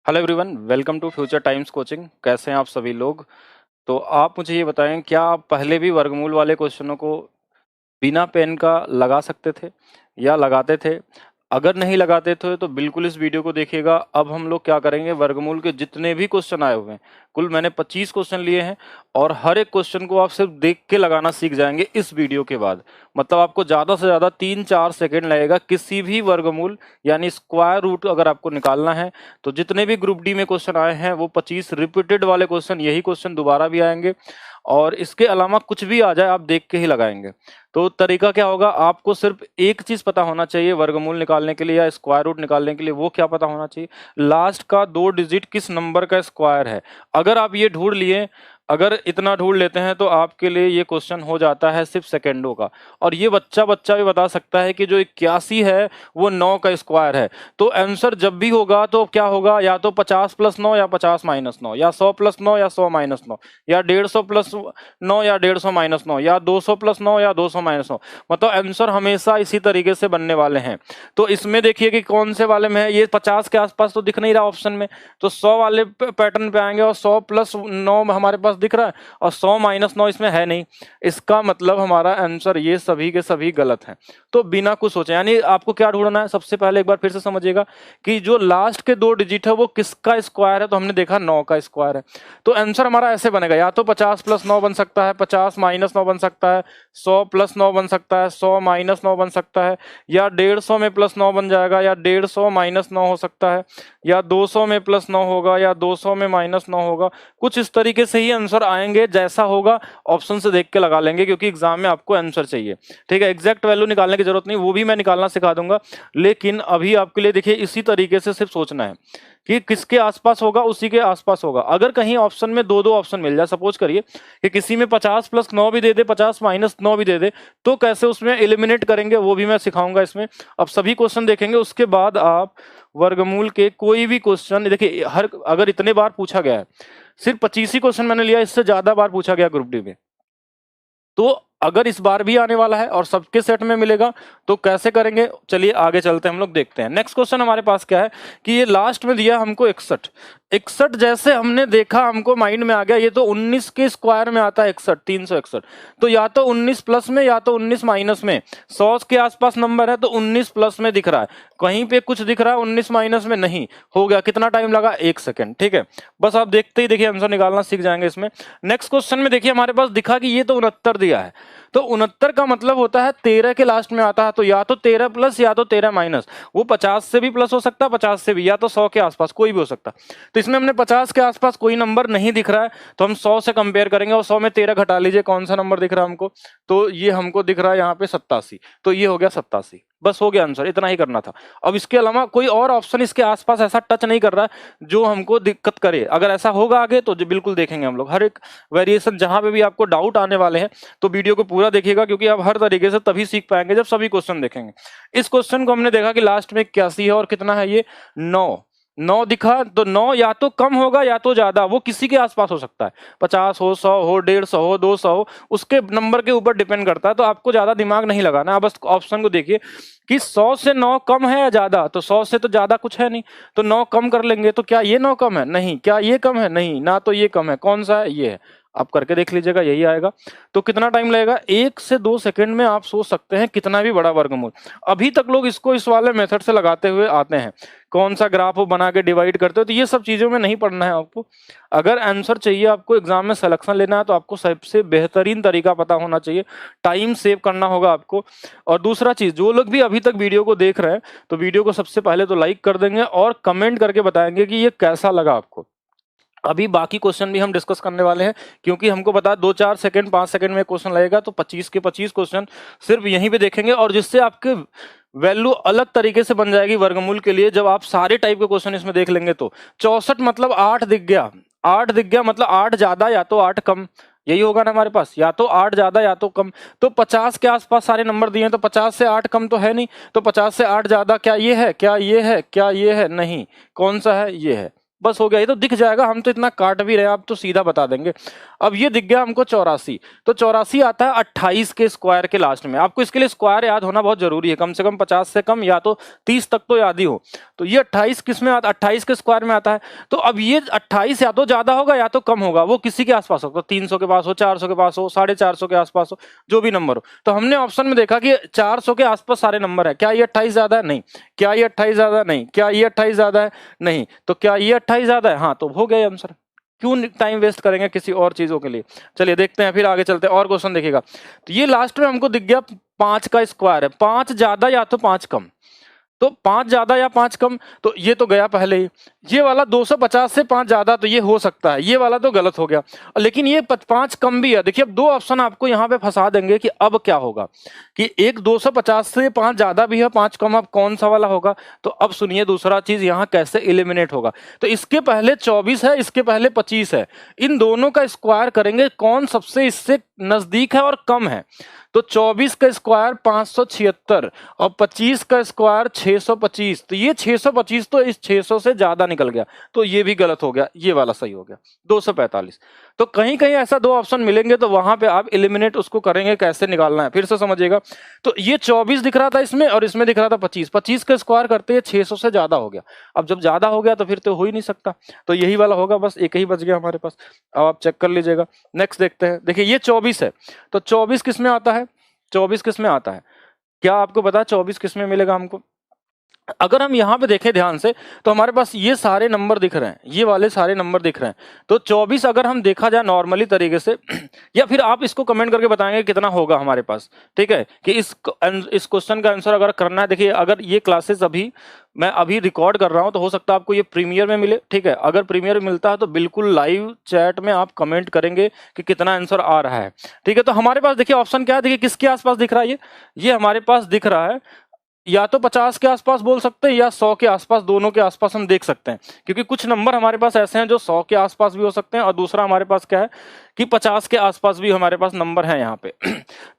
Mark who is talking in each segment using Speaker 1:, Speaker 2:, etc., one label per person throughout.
Speaker 1: Hello everyone, welcome to future times coaching. कैसे हैं आप सभी लोग? तो आप मुझे ये बताएं, क्या आप पहले भी वर्गमूल वाले क्वेश्चनों को बिना पेन का लगा सकते थे या लगाते थे? अगर नहीं लगाते थे तो बिल्कुल इस वीडियो को देखिएगा। अब हम लोग क्या करेंगे, वर्गमूल के जितने भी क्वेश्चन आए हुए हैं, कुल मैंने 25 क्वेश्चन लिए हैं और हर एक क्वेश्चन को आप सिर्फ देख के लगाना सीख जाएंगे इस वीडियो के बाद। मतलब आपको ज़्यादा से ज़्यादा 3-4 सेकेंड लगेगा किसी भी वर्गमूल यानी स्क्वायर रूट अगर आपको निकालना है तो। जितने भी ग्रुप डी में क्वेश्चन आए हैं वो 25 रिपीटेड वाले क्वेश्चन, यही क्वेश्चन दोबारा भी आएंगे और इसके अलावा कुछ भी आ जाए आप देख के ही लगाएंगे। तो तरीका क्या होगा, आपको सिर्फ एक चीज पता होना चाहिए वर्गमूल निकालने के लिए या स्क्वायर रूट निकालने के लिए। वो क्या पता होना चाहिए? लास्ट का 2 डिजिट किस नंबर का स्क्वायर है। अगर आप ये ढूंढ लिए, अगर इतना ढूंढ लेते हैं तो आपके लिए ये क्वेश्चन हो जाता है सिर्फ सेकेंडों का। और ये बच्चा भी बता सकता है कि जो 81 है वो 9 का स्क्वायर है। तो आंसर जब भी होगा तो क्या होगा, या तो 50 + 9 या 50 - 9, या 100 + 9 या 100 - 9, या 150 + 9 या 150 - 9, या 200 + 9 या 200 - 9। मतलब आंसर हमेशा इसी तरीके से बनने वाले हैं। तो इसमें देखिए कि कौन से वाले में है, ये 50 के आसपास तो दिख नहीं रहा ऑप्शन में, तो 100 वाले पैटर्न पे आएंगे और 100 + 9 हमारे पास दिख रहा है और 100 - 9 इसमें है नहीं। इसका मतलब हमारा आंसर ये सभी के सभी गलत हैं। तो बिना कुछ सोचे, यानी आपको क्या ढूंढना है, सबसे पहले एक बार फिर से समझिएगा कि जो लास्ट के 2 डिजिट है वो किसका स्क्वायर है। तो हमने देखा 9 का स्क्वायर है, तो आंसर हमारा ऐसे बनेगा, या तो 50 + 9 बन सकता है, 50 - 9 बन सकता है, 100 + 9 बन सकता है, 100 - 9 बन सकता है, या 150 में +9 बन जाएगा, या 150 - 9 हो सकता है, या 200 में +9 होगा, या 200 में -9 होगा। कुछ इस तरीके से ही आंसर आएंगे, जैसा होगा ऑप्शन से देख के लगा लेंगे, क्योंकि एग्जाम में आपको आंसर चाहिए। ठीक है, एग्जैक्ट वैल्यू निकालने की जरूरत नहीं, वो भी मैं निकालना सिखा दूंगा। लेकिन अभी आपके लिए देखिए इसी तरीके से सिर्फ सोचना है कि किसके आसपास होगा, उसी के आसपास होगा। अगर कहीं ऑप्शन में दो ऑप्शन मिल जाए, सपोज करिए कि किसी में 50 + 9 भी दे दे, 50 - 9 भी दे दे, तो कैसे उसमें एलिमिनेट करेंगे वो भी मैं सिखाऊंगा इसमें। अब सभी क्वेश्चन देखेंगे, उसके बाद आप वर्गमूल के कोई भी क्वेश्चन देखिए, हर अगर इतने बार पूछा गया है, सिर्फ 25 ही क्वेश्चन मैंने लिया, इससे ज्यादा बार पूछा गया ग्रुप डी में, तो अगर इस बार भी आने वाला है और सबके सेट में मिलेगा तो कैसे करेंगे, चलिए आगे चलते हैं, हम लोग देखते हैं। नेक्स्ट क्वेश्चन हमारे पास क्या है कि ये लास्ट में दिया हमको 61 जैसे हमने देखा हमको माइंड में आ गया, ये तो 19 के स्क्वायर में आता है 61, 361। तो या तो 19 प्लस में या तो 19 माइनस में, 100 के आसपास नंबर है तो 19 प्लस में दिख रहा है, कहीं पे कुछ दिख रहा है 19 माइनस में नहीं। हो गया, कितना टाइम लगा, 1 सेकेंड। ठीक है, बस आप देखते ही देखिए आंसर निकालना सीख जाएंगे इसमें। नेक्स्ट क्वेश्चन में देखिए हमारे पास दिखा कि ये तो 69 दिया है, तो 69 का मतलब होता है 13 के लास्ट में आता है, तो या तो 13 प्लस या तो 13 माइनस। वो 50 से भी प्लस हो सकता है, 50 से भी, या तो 100 के आसपास कोई भी हो सकता है। तो इसमें हमने 50 के आसपास कोई नंबर नहीं दिख रहा है, तो हम 100 से कंपेयर करेंगे और 100 में 13 घटा लीजिए, कौन सा नंबर दिख रहा है हमको, तो ये हमको दिख रहा है यहाँ पे 87, तो ये हो गया 87। बस हो गया आंसर, इतना ही करना था। अब इसके अलावा कोई और ऑप्शन इसके आसपास ऐसा टच नहीं कर रहा है जो हमको दिक्कत करे। अगर ऐसा होगा आगे तो बिल्कुल देखेंगे हम लोग हर एक वेरिएशन, जहां पे भी आपको डाउट आने वाले हैं तो वीडियो को पूरा देखिएगा, क्योंकि आप हर तरीके से तभी सीख पाएंगे जब सभी क्वेश्चन देखेंगे। इस क्वेश्चन को हमने देखा कि लास्ट में 81 है और कितना है ये 9 दिखा, तो 9 या तो कम होगा या तो ज्यादा, वो किसी के आसपास हो सकता है, 50 हो, 100 हो, 150 हो, 200 हो, उसके नंबर के ऊपर डिपेंड करता है। तो आपको ज्यादा दिमाग नहीं लगाना, आप बस ऑप्शन को देखिए कि 100 से 9 कम है या ज्यादा, तो 100 से तो ज्यादा कुछ है नहीं, तो 9 कम कर लेंगे, तो क्या ये 9 कम है, नहीं, क्या ये कम है, नहीं ना, तो ये कम है, कौन सा है, ये है। आप करके देख लीजिएगा, यही आएगा। तो कितना टाइम लगेगा, 1 से 2 सेकंड में आप सोच सकते हैं कितना भी बड़ा वर्गमूल। अभी तक लोग इसको इस वाले मेथड से लगाते हुए आते हैं, कौन सा ग्राफ वो बना के डिवाइड करते हो, तो ये सब चीजों में नहीं पढ़ना है आपको। अगर आंसर चाहिए आपको, एग्जाम में सिलेक्शन लेना है, तो आपको सबसे बेहतरीन तरीका पता होना चाहिए, टाइम सेव करना होगा आपको। और दूसरा चीज, जो लोग भी अभी तक वीडियो को देख रहे हैं तो वीडियो को सबसे पहले तो लाइक कर देंगे और कमेंट करके बताएंगे कि ये कैसा लगा आपको। अभी बाकी क्वेश्चन भी हम डिस्कस करने वाले हैं, क्योंकि हमको पता है 2-4 सेकंड 5 सेकंड में क्वेश्चन लगेगा, तो 25 के 25 क्वेश्चन सिर्फ यहीं पे देखेंगे, और जिससे आपके वैल्यू अलग तरीके से बन जाएगी वर्गमूल के लिए। जब आप सारे टाइप के क्वेश्चन इसमें देख लेंगे तो 64 मतलब 8 दिख गया, 8 दिख गया मतलब 8 ज्यादा या तो 8 कम, यही होगा ना हमारे पास, या तो 8 ज्यादा या तो कम। तो 50 के आसपास सारे नंबर दिए हैं, तो 50 से 8 कम तो है नहीं, तो 50 से 8 ज्यादा, क्या ये है, क्या ये है, क्या ये है, नहीं, कौन सा है, ये है। बस हो गया, ये तो दिख जाएगा, हम तो इतना काट भी रहे हैं, आप तो सीधा बता देंगे। अब ये दिख गया हमको 84, तो 84 आता है 28 के स्क्वायर के लास्ट में। आपको इसके लिए स्क्वायर याद होना बहुत जरूरी है, कम से कम 50 से कम या तो 30 तक तो याद ही हो। तो ये 28 किस में आता है, 28 के स्क्वायर में आता है। तो अब ये 28 या तो ज्यादा होगा या तो कम होगा, वो किसी के आसपास होगा, 300 के पास हो, 400 के पास हो, 450 के आसपास हो, जो भी नंबर हो। तो हमने ऑप्शन में देखा कि 400 के आसपास सारे नंबर है। क्या ये 28 ज्यादा है? नहीं। क्या ये 28 ज्यादा है? नहीं। क्या ये 28 ज्यादा है? नहीं। तो क्या ये 28 ज्यादा है? हाँ, तो हो गया आंसर। क्यों टाइम वेस्ट करेंगे किसी और चीजों के लिए। चलिए देखते हैं, फिर आगे चलते हैं और क्वेश्चन देखिएगा। तो ये लास्ट में हमको दिख गया 5 का स्क्वायर है, 5 ज्यादा या तो 5 कम। तो 5 ज्यादा या 5 कम, तो ये तो गया पहले ही। ये वाला 250 से 5 ज्यादा, तो ये हो सकता है, ये वाला तो गलत हो गया। लेकिन ये 5 कम भी है। देखिए अब 2 ऑप्शन आपको यहाँ पे फंसा देंगे कि अब क्या होगा, कि एक 250 से 5 ज्यादा भी है, 5 कम, अब कौन सा वाला होगा। तो अब सुनिए दूसरा चीज यहाँ कैसे एलिमिनेट होगा। तो इसके पहले 24 है, इसके पहले 25 है, इन दोनों का स्क्वायर करेंगे, कौन सबसे इससे नजदीक है और कम है। तो 24 का स्क्वायर 576 और 25 का स्क्वायर 625। तो ये 625 तो इस 600 से ज्यादा निकल गया, तो ये भी गलत हो गया, ये वाला सही हो गया 245। तो कहीं कहीं ऐसा 2 ऑप्शन मिलेंगे, तो वहां पे आप एलिमिनेट उसको करेंगे, कैसे निकालना है फिर से समझिएगा। तो ये 24 दिख रहा था इसमें और इसमें दिख रहा था 25, 25 का स्क्वायर करते हैं 600 से ज्यादा हो गया। अब जब ज्यादा हो गया तो फिर तो हो ही नहीं सकता, तो यही वाला होगा, बस एक ही बच गया हमारे पास। अब आप चेक कर लीजिएगा। नेक्स्ट देखते हैं। देखिए ये 24 है, तो 24 किस में आता है, 24 किस में आता है, क्या आपको पता है 24 किस में मिलेगा हमको। अगर हम यहाँ पे देखें ध्यान से, तो हमारे पास ये सारे नंबर दिख रहे हैं, ये वाले सारे नंबर दिख रहे हैं। तो 24 अगर हम देखा जाए नॉर्मली तरीके से या फिर आप इसको कमेंट करके बताएंगे कितना होगा हमारे पास, ठीक है, कि इस क्वेश्चन का आंसर अगर करना है। देखिए अगर ये क्लासेस मैं अभी रिकॉर्ड कर रहा हूं, तो हो सकता है आपको ये प्रीमियर में मिले, ठीक है। अगर प्रीमियर में मिलता है तो बिल्कुल लाइव चैट में आप कमेंट करेंगे कि कितना आंसर आ रहा है, ठीक है। तो हमारे पास देखिए ऑप्शन क्या है, देखिए किसके आसपास दिख रहा है, ये हमारे पास दिख रहा है, या तो 50 के आसपास बोल सकते हैं या 100 के आसपास, दोनों के आसपास हम देख सकते हैं। क्योंकि कुछ नंबर हमारे पास ऐसे हैं जो 100 के आसपास भी हो सकते हैं, और दूसरा हमारे पास क्या है कि 50 के आसपास भी हमारे पास नंबर है यहाँ पे।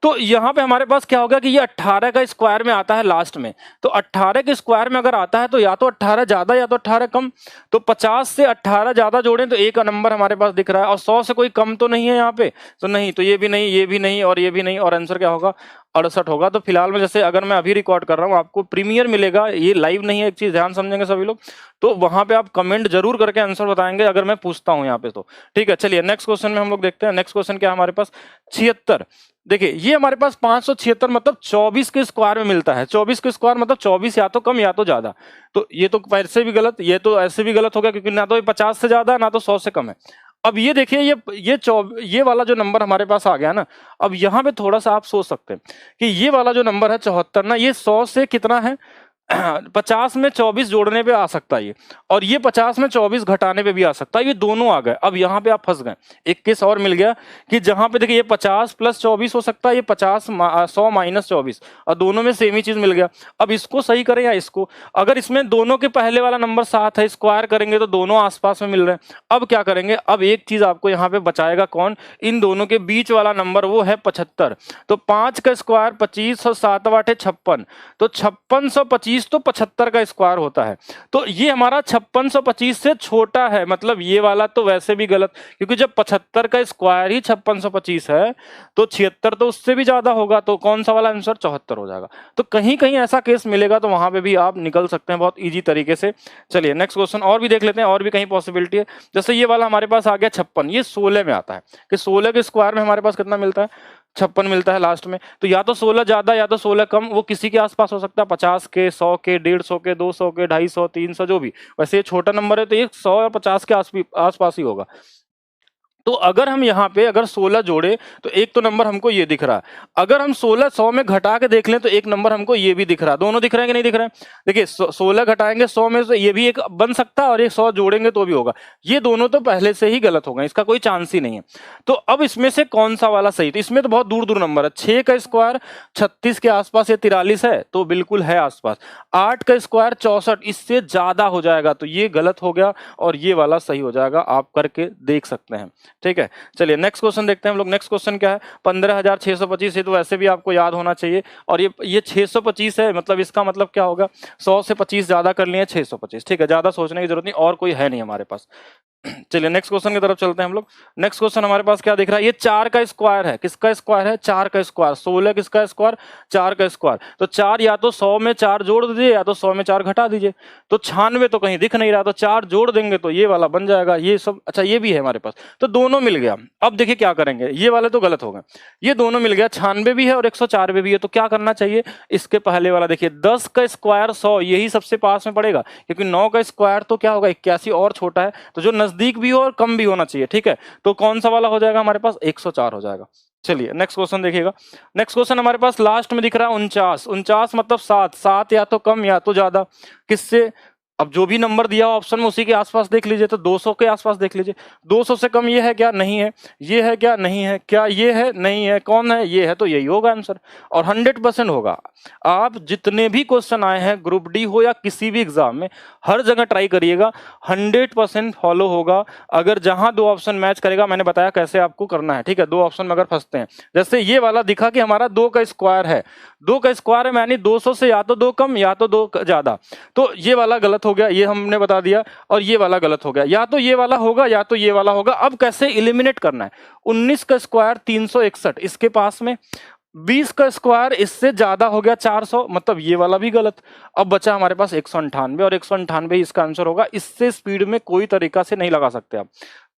Speaker 1: तो यहाँ पे हमारे पास क्या होगा कि ये 18 का स्क्वायर में आता है लास्ट में। तो 18 के स्क्वायर में अगर आता है तो या तो 18 ज्यादा या तो 18 कम। तो 50 से 18 ज्यादा जोड़ें तो एक नंबर हमारे पास दिख रहा है, और 100 से कोई कम तो नहीं है यहाँ पे, तो नहीं, तो ये भी नहीं, ये भी नहीं और ये भी नहीं, और आंसर क्या होगा 68 होगा। तो फिलहाल में जैसे अगर मैं अभी रिकॉर्ड कर रहा हूँ, आपको प्रीमियर मिलेगा, ये लाइव नहीं है, एक चीज ध्यान समझेंगे सभी लोग। तो वहां पे आप कमेंट जरूर करके आंसर बताएंगे अगर मैं पूछता हूं यहाँ पे, तो ठीक है। चलिए नेक्स्ट क्वेश्चन में हम लोग देखते हैं। नेक्स्ट क्वेश्चन क्या है हमारे पास, 76। देखिए ये हमारे पास 576 मतलब 24 के स्क्वायर में मिलता है। 24 के स्क्वायर मतलब 24 या तो कम या तो ज्यादा। तो ये तो ऐसे भी गलत, ये तो ऐसे भी गलत हो गया, क्योंकि ना तो ये 50 से ज्यादा है ना तो 100 से कम है। अब ये देखिए ये वाला जो नंबर हमारे पास आ गया ना, अब यहाँ पे थोड़ा सा आप सोच सकते हैं कि ये वाला जो नंबर है 74 ना, ये 100 से कितना है 50 में 24 जोड़ने पे आ सकता है ये, और ये 50 में 24 घटाने पे भी आ सकता है, ये दोनों आ गए। अब यहाँ पे आप फंस गए, एक केस और मिल गया कि जहां पे देखिए ये 50 प्लस 24 हो सकता है, ये 100 माइनस 24, और दोनों में सेम ही चीज मिल गया। अब इसको सही करें या इसको, अगर इसमें दोनों के पहले वाला नंबर 7 है, स्क्वायर करेंगे तो दोनों आसपास में मिल रहे हैं। अब क्या करेंगे, अब एक चीज आपको यहाँ पे बचाएगा कौन, इन दोनों के बीच वाला नंबर, वो है 75। तो 5 का स्क्वायर 25 और 7 8 56, तो 5625 तो 75 का स्क्वायर होता है। तो ये हमारा 5625 से छोटा है, मतलब ये वाला तो वैसे भी गलत, क्योंकि जब 75 का स्क्वायर ही 5625 है तो 76 तो उससे भी ज्यादा होगा, तो कौन सा वाला आंसर 74 हो जाएगा। तो कहीं कहीं ऐसा केस मिलेगा, तो वहां पे भी आप निकल सकते हैं बहुत इजी तरीके से। चलिए नेक्स्ट क्वेश्चन और भी देख लेते हैं, और भी कहीं पॉसिबिलिटी है। जैसे ये वाला हमारे पास आ गया 56, ये 16 में आता है, कि 16 के स्क्वायर में हमारे पास कितना मिलता है, 56 मिलता है लास्ट में। तो या तो 16 ज्यादा या तो 16 कम, वो किसी के आसपास हो सकता है, 50 के, 100 के, 150 के, 200 के, 250, 300, जो भी। वैसे ये छोटा नंबर है तो ये 100 या 50 के आसपास ही होगा। तो अगर हम यहाँ पे अगर 16 जोड़े तो एक तो नंबर हमको ये दिख रहा है, अगर हम 16 100 में घटा के देख लें तो एक नंबर हमको ये भी दिख रहा है। दोनों दिख रहे हैं कि नहीं दिख रहे हैं, देखिए 16 घटाएंगे 100 में, तो ये भी एक बन सकता है, और एक 100 जोड़ेंगे तो भी होगा। ये दोनों तो पहले से ही गलत हो गए, इसका कोई चांस ही नहीं है। तो अब इसमें से कौन सा वाला सही, तो इसमें तो बहुत दूर दूर नंबर है। 6 का स्क्वायर 36 के आसपास या 43 है, तो बिल्कुल है आसपास। 8 का स्क्वायर 64, इससे ज्यादा हो जाएगा, तो ये गलत हो गया और ये वाला सही हो जाएगा, आप करके देख सकते हैं। ठीक है, चलिए नेक्स्ट क्वेश्चन देखते हैं हम लोग। नेक्स्ट क्वेश्चन क्या है, 15,625 है, तो वैसे भी आपको याद होना चाहिए। और ये 625 है, मतलब इसका मतलब क्या होगा, 100 से 25 ज्यादा कर लिए 625, ठीक है, ज्यादा सोचने की जरूरत नहीं, और कोई है नहीं हमारे पास। चलिए नेक्स्ट क्वेश्चन की तरफ चलते हैं हम लोग। नेक्स्ट क्वेश्चन हमारे पास क्या दिख रहा है, ये 4 का स्क्वायर है, किसका स्क्वायर है, 4 का स्क्वायर, 16 किसका स्क्वायर, 4 का स्क्वायर। तो 4 या तो 100 में 4 जोड़ दीजिए या तो 100 में 4 घटा दीजिए। तो 96 तो कहीं दिख नहीं रहा, तो 4 जोड़ देंगे तो ये वाला बन जाएगा, ये सब, अच्छा ये भी है हमारे पास, तो दोनों मिल गया। अब देखिए क्या करेंगे, ये वाले तो गलत हो गए, ये दोनों मिल गया, 96 भी है और 104 भी है, तो क्या करना चाहिए, इसके पहले वाला देखिए 10 का स्क्वायर 100, यही सबसे पास में पड़ेगा, क्योंकि 9 का स्क्वायर तो क्या होगा 81 और छोटा है, तो जो नजदीक भी हो और कम भी होना चाहिए, ठीक है। तो कौन सा वाला हो जाएगा हमारे पास, 104 हो जाएगा। चलिए नेक्स्ट क्वेश्चन देखिएगा। नेक्स्ट क्वेश्चन हमारे पास लास्ट में दिख रहा है 49, 49 मतलब 7, 7 या तो कम या तो ज्यादा, किससे, अब जो भी नंबर दिया ऑप्शन में उसी के आसपास देख लीजिए, तो 200 के आसपास देख लीजिए। 200 से कम ये है क्या, नहीं है, ये है क्या, नहीं है, क्या ये है, नहीं है, कौन है, ये है, तो यही होगा आंसर, और 100% होगा। आप जितने भी क्वेश्चन आए हैं ग्रुप डी हो या किसी भी एग्जाम में, हर जगह ट्राई करिएगा, 100% फॉलो होगा। अगर जहां 2 ऑप्शन मैच करेगा, मैंने बताया कैसे आपको करना है, ठीक है, 2 ऑप्शन में अगर फंसते हैं, जैसे ये वाला दिखा कि हमारा 2 का स्क्वायर है, 2 का स्क्वायर है, यानी 200 से या तो 2 कम या तो 2 ज्यादा, तो ये वाला गलत हो गया, ये हमने बता दिया, और ये वाला गलत हो गया, या तो ये वाला होगा या तो ये वाला होगा। अब कैसे एलिमिनेट करना है, 19 का स्क्वायर 361 इसके पास में, 20 का स्क्वायर इससे ज्यादा हो गया 400, मतलब ये वाला भी गलत। अब बचा हमारे पास 198, और 198 इसका आंसर होगा, इससे स्पीड में कोई तरीका से नहीं लगा सकते आप।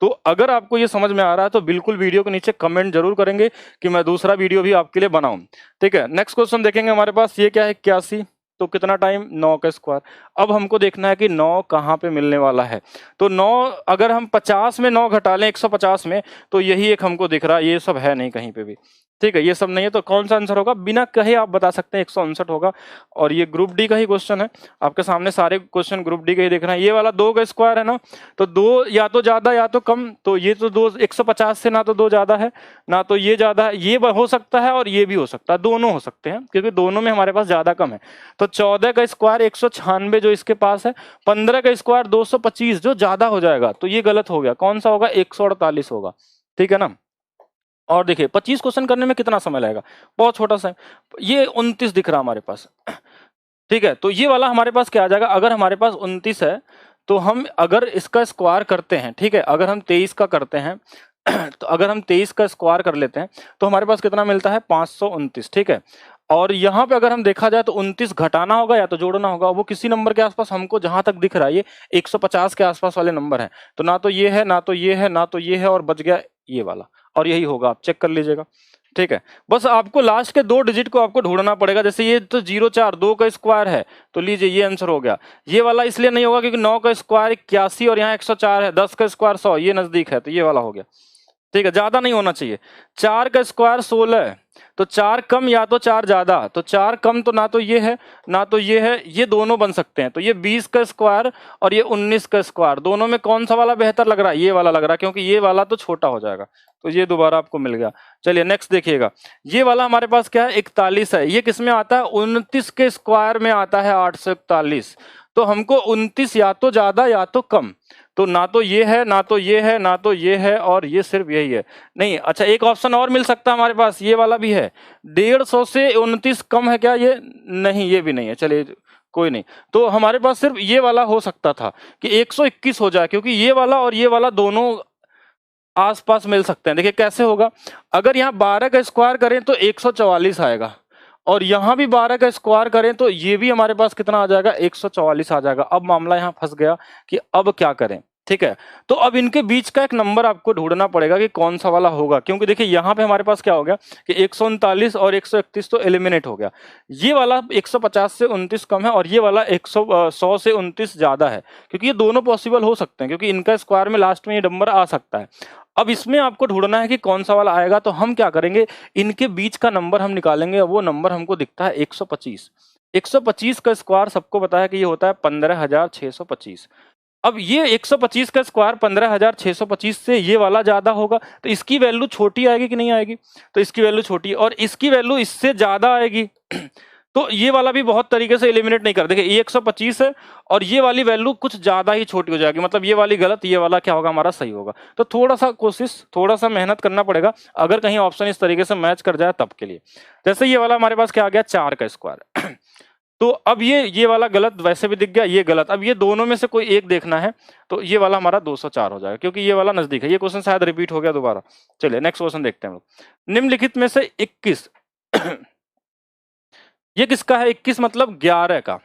Speaker 1: तो अगर आपको ये समझ में आ रहा है तो बिल्कुल वीडियो के नीचे कमेंट जरूर करेंगे कि मैं दूसरा वीडियो भी आपके लिए बनाऊं, ठीक है। नेक्स्ट क्वेश्चन देखेंगे हमारे पास, ये क्या है 81, तो कितना टाइम, 9 का स्क्वायर। अब हमको देखना है कि 9 कहाँ पे मिलने वाला है, तो 9 अगर हम 50 में 9 घटा लें 150 में, तो यही एक हमको दिख रहा है, ये सब है नहीं कहीं पे भी, ठीक है, ये सब नहीं है, तो कौन सा आंसर होगा, बिना कहे आप बता सकते हैं 159 होगा। और ये ग्रुप डी का ही क्वेश्चन है, आपके सामने सारे क्वेश्चन ग्रुप डी के ही देख रहे हैं। ये वाला 2 का स्क्वायर है ना, तो 2 या तो ज्यादा या तो कम, तो ये तो 2 150 से ना तो 2 ज्यादा है ना तो ये ज्यादा है, ये हो सकता है और ये भी हो सकता है, दोनों हो सकते हैं, क्योंकि दोनों में हमारे पास ज्यादा कम है। तो 14 का स्क्वायर 196 जो इसके पास है, 15 का स्क्वायर 225 जो ज्यादा हो जाएगा, तो ये गलत हो गया, कौन सा होगा, 148 होगा, ठीक है ना। और देखिए 25 क्वेश्चन करने में कितना समय लगेगा, बहुत छोटा सा, ये 29 दिख रहा हमारे पास, ठीक है, तो ये वाला हमारे पास क्या आ जाएगा, अगर हमारे पास 29 है तो हम अगर इसका स्क्वायर करते हैं, ठीक है, अगर हम 23 का करते हैं तो अगर हम 23 का स्क्वायर कर लेते हैं तो हमारे पास कितना मिलता है, 529, ठीक है। और यहाँ पे अगर हम देखा जाए तो 29 घटाना होगा या तो जोड़ना होगा, वो किसी नंबर के आसपास हमको जहां तक दिख रहा है ये 150 के आसपास वाले नंबर है, तो ना तो ये है ना तो ये है ना तो ये है, और बच गया ये वाला, और यही होगा, आप चेक कर लीजिएगा, ठीक है। बस आपको लास्ट के 2 डिजिट को आपको ढूंढना पड़ेगा, जैसे ये तो 04 2 का स्क्वायर है, तो लीजिए ये आंसर हो गया। ये वाला इसलिए नहीं होगा क्योंकि 9 का स्क्वायर 81 और यहाँ 104 है, 10 का स्क्वायर 100, ये नजदीक है, तो ये वाला हो गया, ठीक है, ज्यादा नहीं होना चाहिए। 4 का स्क्वायर 16 है, तो 4 कम या तो 4 ज्यादा, तो 4 कम तो ना तो ये है ना तो ये है, ये दोनों बन सकते हैं, तो ये 20 का स्क्वायर और ये 19 का स्क्वायर, दोनों में कौन सा वाला बेहतर लग रहा है, ये वाला लग रहा है, क्योंकि ये वाला तो छोटा हो जाएगा, तो ये दोबारा आपको मिल गया। चलिए नेक्स्ट देखिएगा, ये वाला हमारे पास क्या है, 41 है, ये किस में आता है, 29 के स्क्वायर में आता है 841, तो हमको 29 या तो ज्यादा या तो कम, तो ना तो ये है ना तो ये है ना तो ये है, और ये सिर्फ यही है, नहीं, अच्छा एक ऑप्शन और मिल सकता है हमारे पास, ये वाला भी है, 150 से 29 कम है क्या, ये नहीं, ये भी नहीं है, चलिए कोई नहीं, तो हमारे पास सिर्फ ये वाला हो सकता था कि 121 हो जाए, क्योंकि ये वाला और ये वाला दोनों आसपास मिल सकते हैं। देखिए कैसे होगा, अगर यहाँ 12 का स्क्वायर करें तो 144 आएगा, और यहां भी 12 का स्क्वायर करें तो ये भी हमारे पास कितना आ जाएगा, 144 आ जाएगा। अब मामला यहां फंस गया कि अब क्या करें, ठीक है, तो अब इनके बीच का एक नंबर आपको ढूंढना पड़ेगा कि कौन सा वाला होगा, क्योंकि देखिए यहाँ पे हमारे पास क्या हो गया कि 139 और 131 तो एलिमिनेट हो गया, ये वाला 150 से 29 कम है और ये वाला 100 से 29 ज्यादा है, क्योंकि ये दोनों पॉसिबल हो सकते हैं, क्योंकि इनका स्क्वायर में लास्ट में ये नंबर आ सकता है। अब इसमें आपको ढूंढना है कि कौन सा वाला आएगा, तो हम क्या करेंगे, इनके बीच का नंबर हम निकालेंगे, वो नंबर हमको दिखता है 125। 125 का स्क्वायर सबको पता है कि ये होता है 15,625। अब ये 125 का स्क्वायर 15,625 से ये वाला ज्यादा होगा, तो इसकी वैल्यू छोटी आएगी कि नहीं आएगी, तो इसकी वैल्यू छोटी, और इसकी वैल्यू इससे ज्यादा आएगी तो ये वाला भी बहुत तरीके से एलिमिनेट नहीं कर, देखिए ये 125 है और ये वाली वैल्यू कुछ ज्यादा ही छोटी हो जाएगी, मतलब ये वाली गलत, ये वाला क्या होगा हमारा सही होगा। तो थोड़ा सा कोशिश, थोड़ा सा मेहनत करना पड़ेगा अगर कहीं ऑप्शन इस तरीके से मैच कर जाए तब के लिए। जैसे ये वाला हमारे पास क्या आ गया, 4 का स्क्वायर तो अब ये वाला गलत वैसे भी दिख गया, ये गलत, अब ये दोनों में से कोई एक देखना है, तो ये वाला हमारा 204 हो जाएगा क्योंकि ये वाला नजदीक है। ये क्वेश्चन शायद रिपीट हो गया दोबारा। चलिए नेक्स्ट क्वेश्चन देखते हैं हम लोग। निम्नलिखित में से 21 ये किसका है, 21 मतलब 11 का,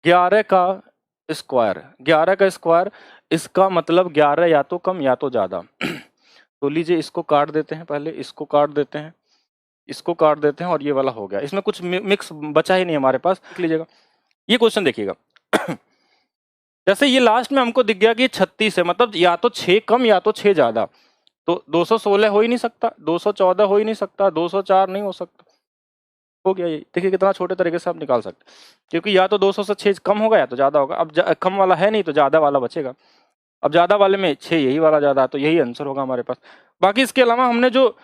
Speaker 1: 11 का स्क्वायर, 11 का स्क्वायर, इसका मतलब 11 या तो कम या तो ज्यादा तो लीजिए इसको काट देते हैं, पहले इसको काट देते हैं, इसको काट देते हैं और ये वाला हो गया, इसमें कुछ मिक्स बचा ही नहीं हमारे पास, देख लीजिएगा। ये क्वेश्चन देखिएगा जैसे ये लास्ट में हमको दिख गया कि 36 है, मतलब या तो 6 कम या तो 6 ज्यादा, तो 216 हो ही नहीं सकता, 214 हो ही नहीं सकता, 204 नहीं हो सकता, हो गया ये। देखिए कितना छोटे तरीके से आप निकाल सकते, क्योंकि या तो 200 से 6 कम होगा या तो ज्यादा होगा। अब कम वाला है नहीं तो ज्यादा वाला बचेगा, अब ज्यादा वाले में 6 यही वाला ज्यादा है, तो यही आंसर होगा हमारे पास। बाकी इसके अलावा हमने जो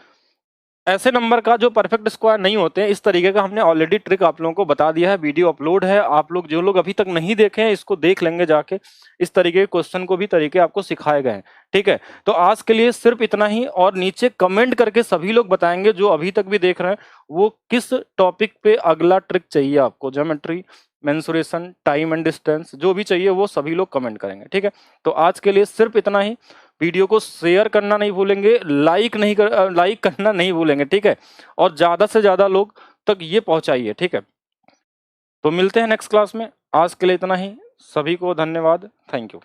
Speaker 1: ऐसे नंबर का जो परफेक्ट स्क्वायर नहीं होते हैं, इस तरीके का हमने ऑलरेडी ट्रिक आप लोगों को बता दिया है, वीडियो अपलोड है, आप लोग जो लोग अभी तक नहीं देखे हैं इसको देख लेंगे जाके, इस तरीके के क्वेश्चन को भी तरीके आपको सिखाए गए हैं, ठीक है। तो आज के लिए सिर्फ इतना ही, और नीचे कमेंट करके सभी लोग बताएंगे जो अभी तक भी देख रहे हैं वो किस टॉपिक पे अगला ट्रिक चाहिए आपको, geometry, mensuration, time and distance, जो भी चाहिए वो सभी लोग कमेंट करेंगे, ठीक है। तो आज के लिए सिर्फ इतना ही, वीडियो को शेयर करना नहीं भूलेंगे, लाइक करना नहीं भूलेंगे, ठीक है, और ज्यादा से ज्यादा लोग तक ये पहुंचाइए, ठीक है। तो मिलते हैं नेक्स्ट क्लास में, आज के लिए इतना ही, सभी को धन्यवाद, थैंक यू।